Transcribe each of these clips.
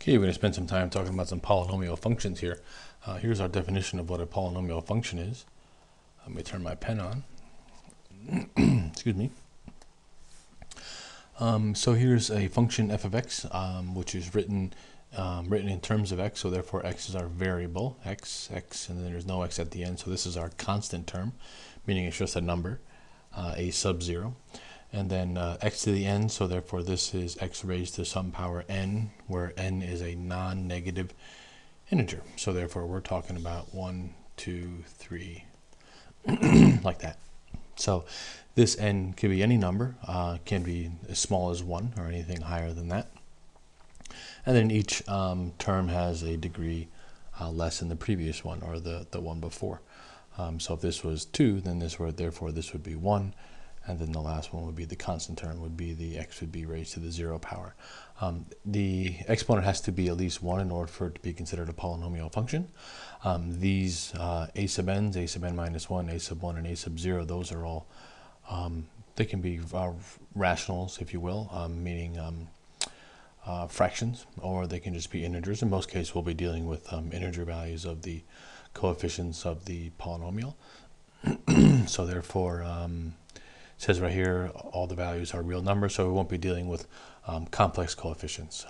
Okay, we're going to spend some time talking about some polynomial functions here. Here's our definition of what a polynomial function is. Let me turn my pen on. Excuse me. So here's a function f of x, which is written in terms of x, so therefore x is our variable, x, and then there's no x at the end, so this is our constant term, meaning it's just a number, a sub 0. And then x to the n, so therefore this is x raised to some power n, where n is a non-negative integer. So therefore we're talking about 1, 2, 3, like that. So this n can be any number, can be as small as 1 or anything higher than that. And then each term has a degree less than the previous one, or the one before. So if this was 2, then therefore this would be 1. And then the last one would be the constant term, would be the x would be raised to the 0 power. The exponent has to be at least 1 in order for it to be considered a polynomial function. These a sub n's, a sub n minus 1, a sub 1, and a sub 0, those are all, they can be rationals, if you will, meaning fractions, or they can just be integers. In most cases, we'll be dealing with integer values of the coefficients of the polynomial. So therefore, it says right here all the values are real numbers, so we won't be dealing with complex coefficients.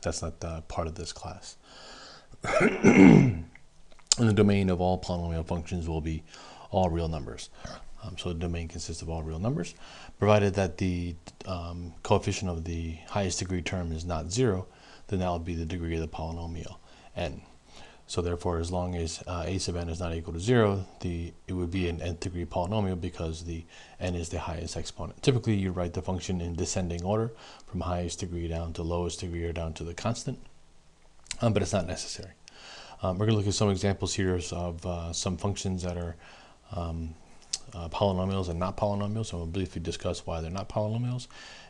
That's not part of this class. And the domain of all polynomial functions will be all real numbers. So the domain consists of all real numbers, provided that the coefficient of the highest degree term is not 0, then that will be the degree of the polynomial, n. So therefore, as long as a sub n is not equal to 0, it would be an nth degree polynomial because the n is the highest exponent. Typically, you write the function in descending order, from highest degree down to lowest degree or down to the constant, but it's not necessary. We're going to look at some examples here of some functions that are polynomials and not polynomials. So we'll briefly discuss why they're not polynomials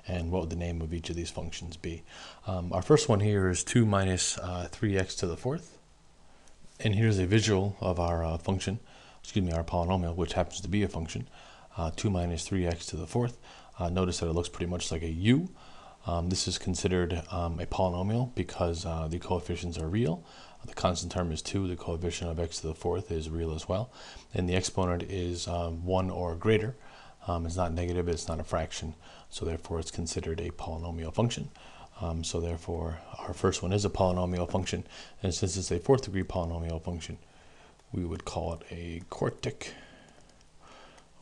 and what would the name of each of these functions be. Our first one here is 2 minus 3x to the fourth. And here's a visual of our function, our polynomial, which happens to be a function, 2 minus 3x to the fourth. Notice that it looks pretty much like a u. This is considered a polynomial because the coefficients are real. The constant term is 2, the coefficient of x to the fourth is real as well. And the exponent is 1 or greater. It's not negative, it's not a fraction, so therefore it's considered a polynomial function. So therefore, our first one is a polynomial function, and since it's a fourth degree polynomial function, we would call it a quartic,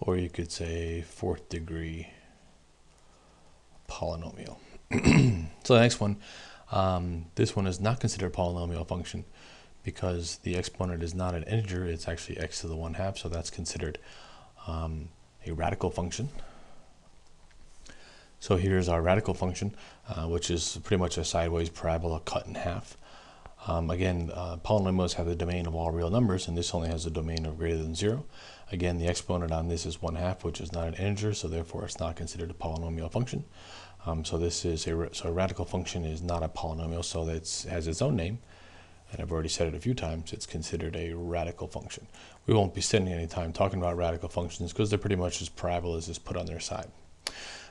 or you could say fourth degree polynomial. So the next one, this one is not considered a polynomial function because the exponent is not an integer, it's actually x to the 1/2, so that's considered a radical function. So here's our radical function, which is pretty much a sideways parabola cut in half. Again, polynomials have the domain of all real numbers, and this only has a domain of greater than 0. Again, the exponent on this is 1/2, which is not an integer, so therefore it's not considered a polynomial function. So a radical function is not a polynomial, so that has its own name, and I've already said it a few times. It's considered a radical function. We won't be spending any time talking about radical functions because they're pretty much just parabolas just put on their side.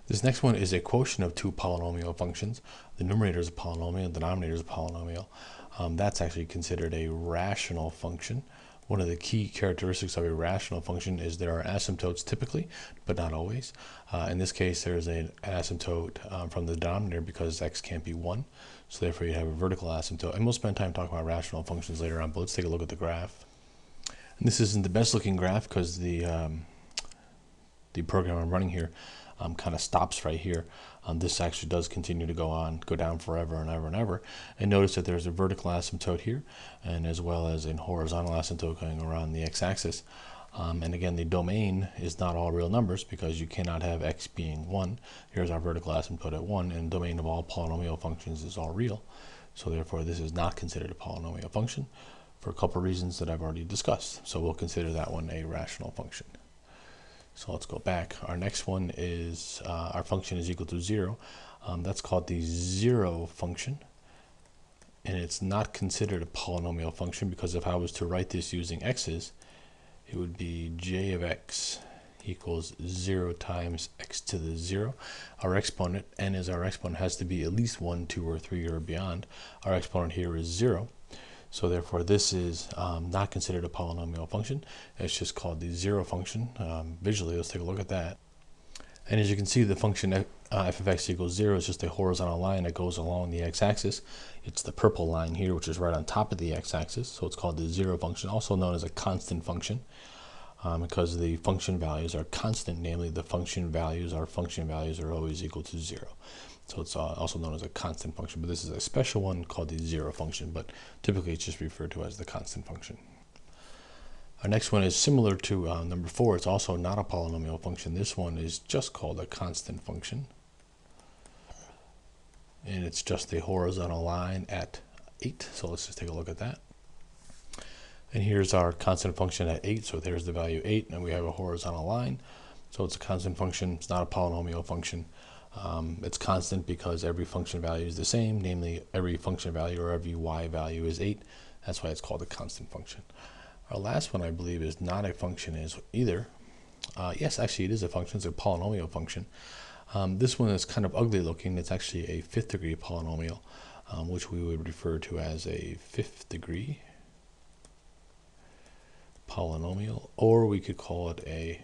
This next one is a quotient of two polynomial functions. The numerator is a polynomial, the denominator is a polynomial. That's actually considered a rational function. One of the key characteristics of a rational function is there are asymptotes typically, but not always. In this case, there's an asymptote from the denominator because x can't be 1. So therefore, you have a vertical asymptote. And we'll spend time talking about rational functions later on, but let's take a look at the graph. And this isn't the best looking graph because the program I'm running here kind of stops right here. This actually does continue to go down forever and ever and ever. And notice that there's a vertical asymptote here, and as well as a horizontal asymptote going around the x-axis. And again, the domain is not all real numbers because you cannot have x being 1. Here's our vertical asymptote at 1, and the domain of all polynomial functions is all real. So therefore, this is not considered a polynomial function for a couple of reasons that I've already discussed. So we'll consider that one a rational function. So let's go back. Our next one is our function is equal to 0. That's called the 0 function. And it's not considered a polynomial function because if I was to write this using x's, it would be j of x equals 0 times x to the 0. Our exponent, n is our exponent, has to be at least 1, 2, or 3 or beyond. Our exponent here is 0. So therefore this is not considered a polynomial function. It's just called the 0 function. Visually, let's take a look at that. And as you can see, the function f of x equals 0 is just a horizontal line that goes along the x-axis. It's the purple line here, which is right on top of the x-axis. So it's called the 0 function, also known as a constant function, because the function values are constant, namely the function values are always equal to 0. So it's also known as a constant function, but this is a special one called the 0 function, but typically it's just referred to as the constant function. Our next one is similar to number 4. It's also not a polynomial function. This one is just called a constant function. And it's just a horizontal line at 8. So let's just take a look at that. And here's our constant function at 8. So there's the value 8, and we have a horizontal line. So it's a constant function. It's not a polynomial function. It's constant because every function value is the same, namely every function value or every y value is 8. That's why it's called a constant function. Our last one, I believe, is not a function either. Yes, actually it is a function. It's a polynomial function. This one is kind of ugly looking. It's actually a 5th degree polynomial, which we would refer to as a 5th degree polynomial, or we could call it a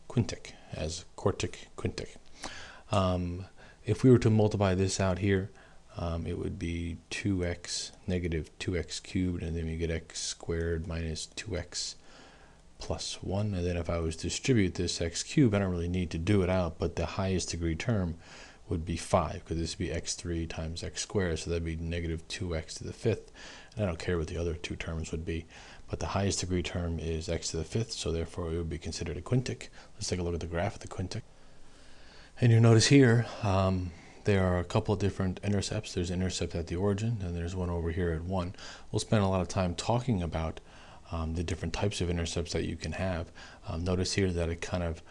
quintic, as quartic, quintic. If we were to multiply this out here, it would be 2x negative 2x cubed, and then we get x squared minus 2x plus 1. And then if I was to distribute this x cubed, I don't really need to do it out, but the highest degree term would be 5, because this would be x3 times x squared, so that would be negative 2x to the 5th. And I don't care what the other two terms would be, but the highest degree term is x to the 5th, so therefore it would be considered a quintic. Let's take a look at the graph of the quintic. And you'll notice here, there are a couple of different intercepts. There's an intercept at the origin, and there's one over here at 1. We'll spend a lot of time talking about the different types of intercepts that you can have. Notice here that it kind of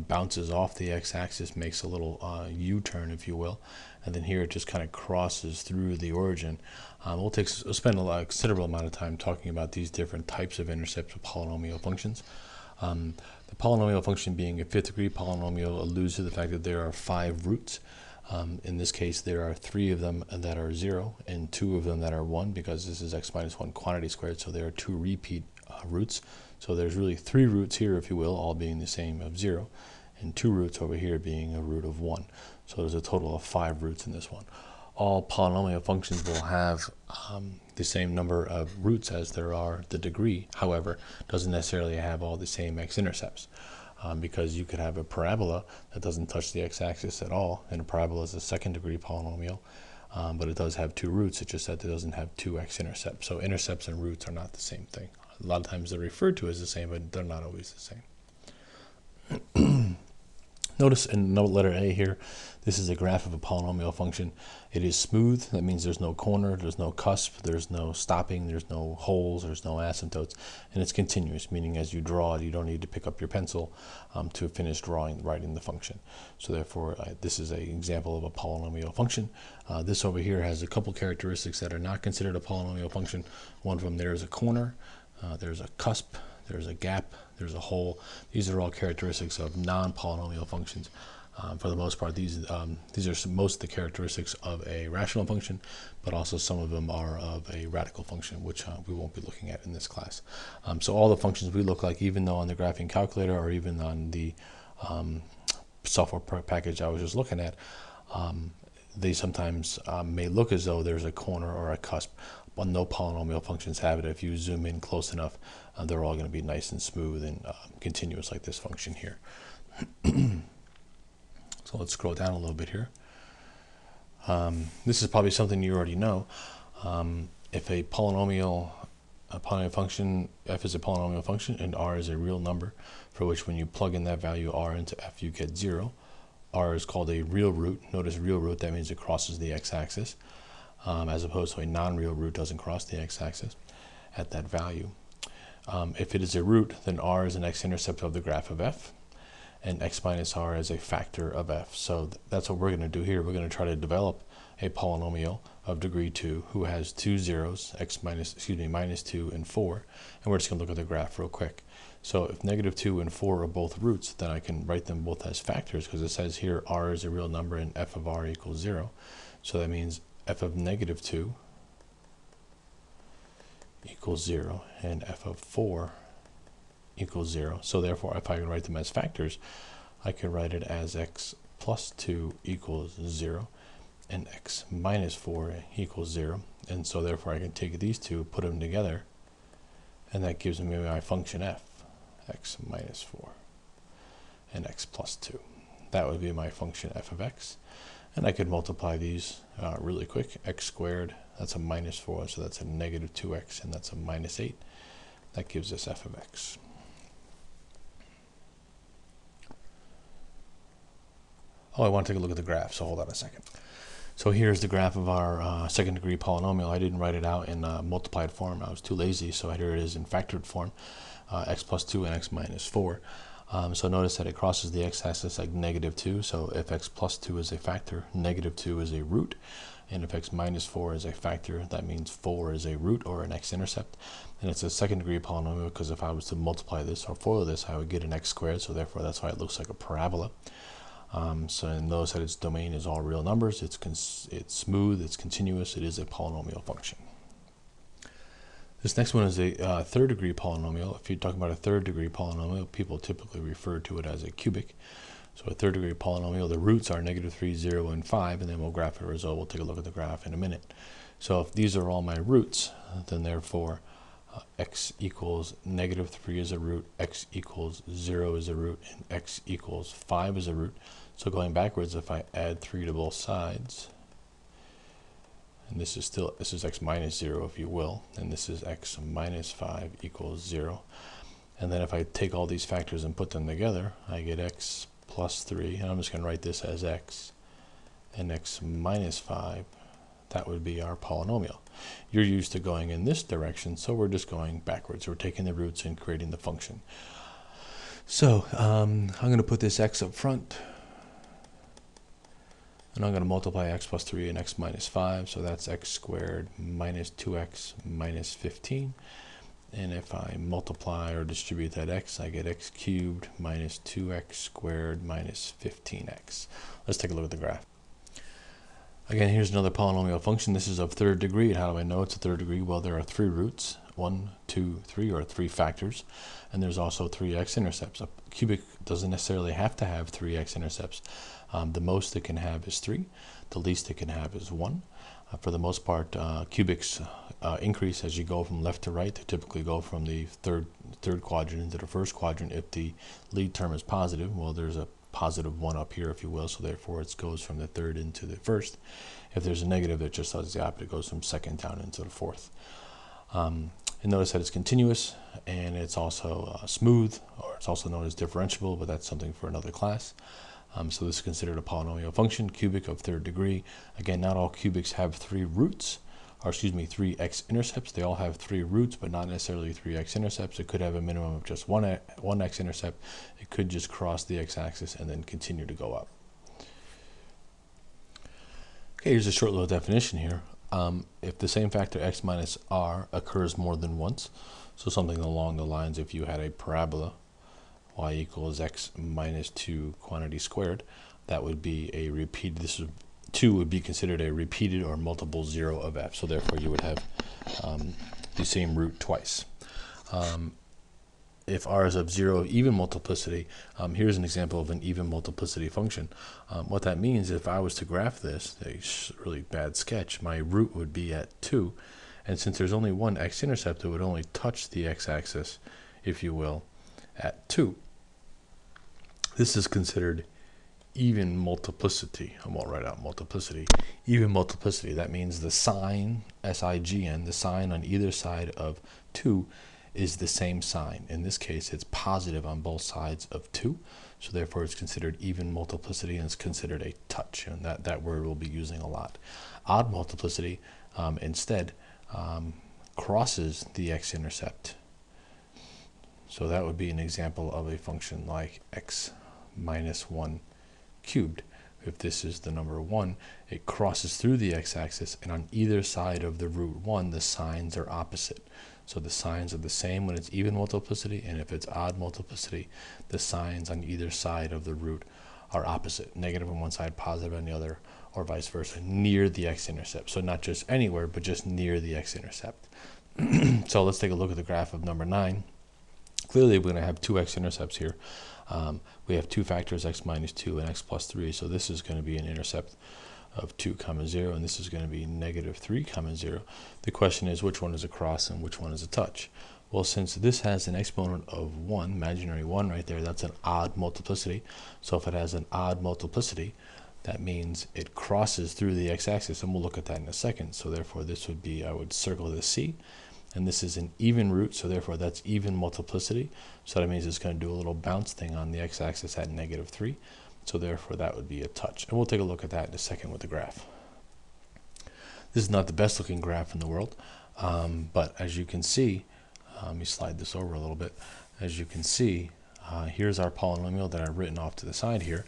bounces off the x-axis, makes a little U-turn, if you will, and then here it just kind of crosses through the origin. We'll spend a considerable amount of time talking about these different types of intercepts of polynomial functions. The polynomial function being a 5th degree polynomial alludes to the fact that there are 5 roots. In this case, there are 3 of them that are 0 and 2 of them that are 1, because this is x minus 1 quantity squared, so there are 2 repeat roots. So there's really 3 roots here, if you will, all being the same of 0, and 2 roots over here being a root of 1. So there's a total of 5 roots in this one. All polynomial functions will have the same number of roots as there are the degree. However, doesn't necessarily have all the same x-intercepts. Because you could have a parabola that doesn't touch the x-axis at all, and a parabola is a 2nd degree polynomial, but it does have 2 roots. It's just that it doesn't have 2 x-intercepts. So intercepts and roots are not the same thing. A lot of times they're referred to as the same, but they're not always the same. Notice in note letter A here, this is a graph of a polynomial function. It is smooth. That means there's no corner, there's no cusp, there's no stopping, there's no holes, there's no asymptotes, and it's continuous, meaning as you draw it, you don't need to pick up your pencil to finish writing the function. So therefore, this is an example of a polynomial function. This over here has a couple characteristics that are not considered a polynomial function. One of them, there's a corner, there's a cusp, there's a gap, there's a hole. These are all characteristics of non-polynomial functions. For the most part, these are most of the characteristics of a rational function, but also some of them are of a radical function, which we won't be looking at in this class. So all the functions we look like, even though on the graphing calculator or even on the software package I was just looking at, they sometimes may look as though there's a corner or a cusp, but no polynomial functions have it. If you zoom in close enough, they're all going to be nice and smooth and continuous like this function here. So let's scroll down a little bit here. This is probably something you already know. If a polynomial function, f is a polynomial function and r is a real number, for which when you plug in that value r into f, you get 0. R is called a real root. Notice real root, that means it crosses the x-axis, as opposed to a non-real root doesn't cross the x-axis at that value. If it is a root, then r is an x-intercept of the graph of f, and x minus r is a factor of f. So that's what we're going to do here. We're going to try to develop a polynomial of degree 2 who has two zeros, minus 2 and 4, and we're just going to look at the graph real quick. So if negative 2 and 4 are both roots, then I can write them both as factors, because it says here r is a real number and f of r equals 0. So that means f of negative 2 equals 0 and f of 4 equals 0. So therefore, if I can write them as factors, I can write it as x plus 2 equals 0 and x minus 4 equals 0. And so therefore I can take these two, put them together, and that gives me my function f, x minus 4 and x plus 2. That would be my function f of x. And I could multiply these really quick. X squared, that's a minus 4, so that's a negative 2x, and that's a minus 8. That gives us f of x. Oh, I want to take a look at the graph, so hold on a second. So here's the graph of our second degree polynomial. I didn't write it out in multiplied form. I was too lazy, so here it is in factored form, x plus 2 and x minus 4. So notice that it crosses the x-axis like negative 2. So if x plus 2 is a factor, negative 2 is a root. And if x minus 4 is a factor, that means 4 is a root or an x-intercept. And it's a second degree polynomial because if I was to multiply this or FOIL this, I would get an x squared. So therefore, that's why it looks like a parabola. And notice that its domain is all real numbers. It's smooth, it's continuous, it is a polynomial function. This next one is a third degree polynomial. If you're talking about a third degree polynomial, people typically refer to it as a cubic. So a third degree polynomial, the roots are negative 3, 0, and 5, and then we'll graph a result. We'll take a look at the graph in a minute. So if these are all my roots, then therefore x equals negative 3 is a root, x equals 0 is a root, and x equals 5 is a root. So going backwards, if I add 3 to both sides, and this is x minus 0, if you will, and this is x minus 5 equals 0. And then if I take all these factors and put them together, I get x plus 3, and I'm just going to write this as x, and x minus 5. That would be our polynomial. You're used to going in this direction, so we're just going backwards. We're taking the roots and creating the function. So I'm going to put this x up front, and I'm going to multiply x plus 3 and x minus 5, so that's x squared minus 2x minus 15. And if I multiply or distribute that x, I get x cubed minus 2x squared minus 15x. Let's take a look at the graph. Again, here's another polynomial function. This is of third degree. How do I know it's a third degree? Well, there are 3 roots, 1, 2, 3, or 3 factors, and there's also 3 x-intercepts. A cubic doesn't necessarily have to have 3 x-intercepts. The most it can have is 3. The least it can have is 1. For the most part, cubics increase as you go from left to right. They typically go from the third quadrant into the first quadrant. If the lead term is positive, well, there's a positive 1 up here, if you will, so therefore it goes from the third into the first. If there's a negative, it just does the opposite. It goes from second down into the fourth. And notice that it's continuous, and it's also smooth, or it's also known as differentiable, but that's something for another class. So this is considered a polynomial function, cubic of third degree. Again, not all cubics have 3 roots, or excuse me, 3 x-intercepts. They all have 3 roots, but not necessarily 3 x-intercepts. It could have a minimum of just one x-intercept. It could just cross the x-axis and then continue to go up. Okay, here's a short little definition here. If the same factor x minus r occurs more than once, so something along the lines, if you had a parabola, y equals x minus 2 quantity squared, that would be a repeated, 2 would be considered a repeated or multiple 0 of f, so therefore you would have the same root twice. If r is of 0 even multiplicity, here's an example of an even multiplicity function. What that means, if I was to graph this, a really bad sketch, my root would be at 2, and since there's only one x-intercept, it would only touch the x-axis, if you will, at 2. This is considered even multiplicity. I won't write out multiplicity. Even multiplicity, that means the sign, S-I-G-N, the sign on either side of 2 is the same sign. In this case, it's positive on both sides of 2, so therefore it's considered even multiplicity, and it's considered a touch, and that word we'll be using a lot. Odd multiplicity instead crosses the x-intercept. So that would be an example of a function like x minus 1 cubed, if this is the number 1, it crosses through the x-axis, and on either side of the root 1, the signs are opposite. So the signs are the same when it's even multiplicity, and if it's odd multiplicity, the signs on either side of the root are opposite. Negative on one side, positive on the other, or vice versa, near the x-intercept. So not just anywhere, but just near the x-intercept. So let's take a look at the graph of number 9. Clearly, we're going to have two x-intercepts here. We have two factors, x minus 2 and x plus 3. So this is going to be an intercept of 2, 0, and this is going to be negative 3, 0. The question is, which one is a cross and which one is a touch? Well, since this has an exponent of 1, imaginary 1 right there, that's an odd multiplicity. So if it has an odd multiplicity, that means it crosses through the x-axis, and we'll look at that in a second. So therefore, this would be, I would circle the C, and this is an even root, so therefore that's even multiplicity. So that means it's going to do a little bounce thing on the x-axis at negative 3. So therefore, that would be a touch. And we'll take a look at that in a second with the graph. This is not the best looking graph in the world, but as you can see, let me slide this over a little bit. As you can see, here's our polynomial that I've written off to the side here.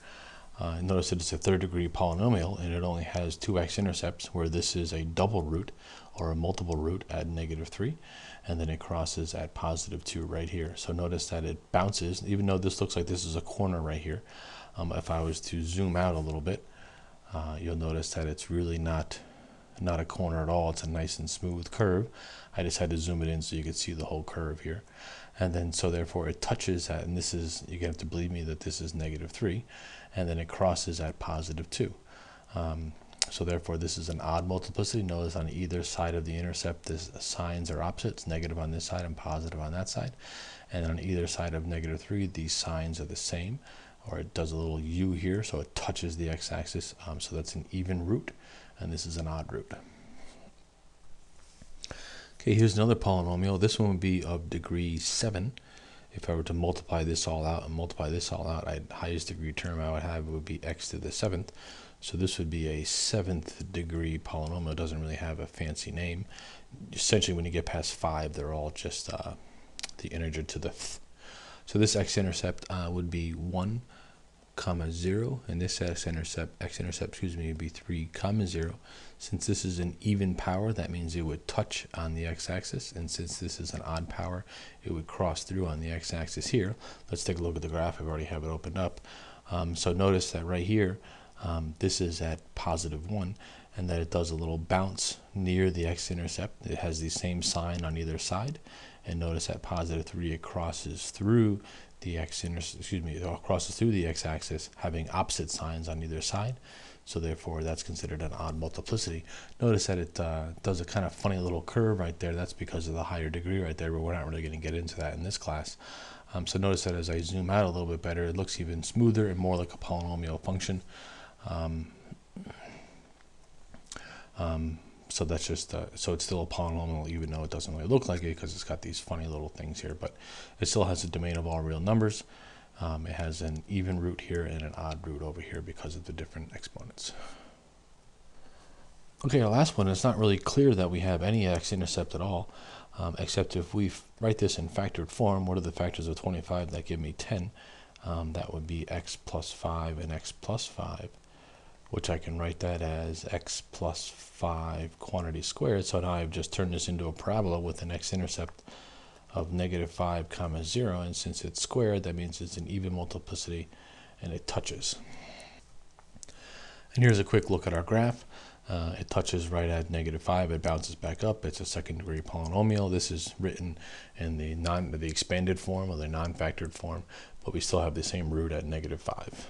Notice that it's a third degree polynomial, and it only has two x-intercepts, where this is a double root or a multiple root at negative 3, and then it crosses at positive 2 right here. So notice that it bounces, even though this looks like this is a corner right here. If I was to zoom out a little bit, you'll notice that it's really not a corner at all. It's a nice and smooth curve. I just had to zoom it in so you could see the whole curve here. And then so therefore it touches at, and this is, you're going to have to believe me that this is negative 3, and then it crosses at positive 2. So therefore this is an odd multiplicity. Notice on either side of the intercept, the signs are opposite. It's negative on this side and positive on that side. And on either side of negative 3, these signs are the same, or it does a little U here, so it touches the x-axis. So that's an even root, and this is an odd root. Okay, here's another polynomial. This one would be of degree 7. If I were to multiply this all out and multiply this all out, the highest degree term I would have would be x to the 7th. So this would be a 7th degree polynomial. It doesn't really have a fancy name. Essentially, when you get past 5, they're all just the integer to the th. So this x-intercept would be 1, 0, and this x-intercept would be 3, 0. Since this is an even power, that means it would touch on the x-axis, and since this is an odd power, it would cross through on the x-axis here. Let's take a look at the graph. I already have it opened up. So notice that right here, this is at positive 1, and that it does a little bounce near the x-intercept. It has the same sign on either side, and notice at positive 3 it crosses through the crosses through the x-axis, having opposite signs on either side. So therefore that's considered an odd multiplicity. Notice that it does a kind of funny little curve right there. That's because of the higher degree right there, but we're not really going to get into that in this class. So notice that as I zoom out a little bit better, it looks even smoother and more like a polynomial function. So that's just, so it's still a polynomial, even though it doesn't really look like it because it's got these funny little things here, but it still has a domain of all real numbers. It has an even root here and an odd root over here because of the different exponents. Okay, our last one, it's not really clear that we have any x-intercept at all, except if we write this in factored form. What are the factors of 25 that give me 10? That would be x plus 5 and x plus 5. Which I can write that as x plus 5 quantity squared. So now I've just turned this into a parabola with an x-intercept of negative 5, 0, and since it's squared, that means it's an even multiplicity, and it touches. And here's a quick look at our graph. It touches right at negative 5, it bounces back up. It's a second degree polynomial. This is written in the expanded form or the non-factored form, but we still have the same root at negative 5.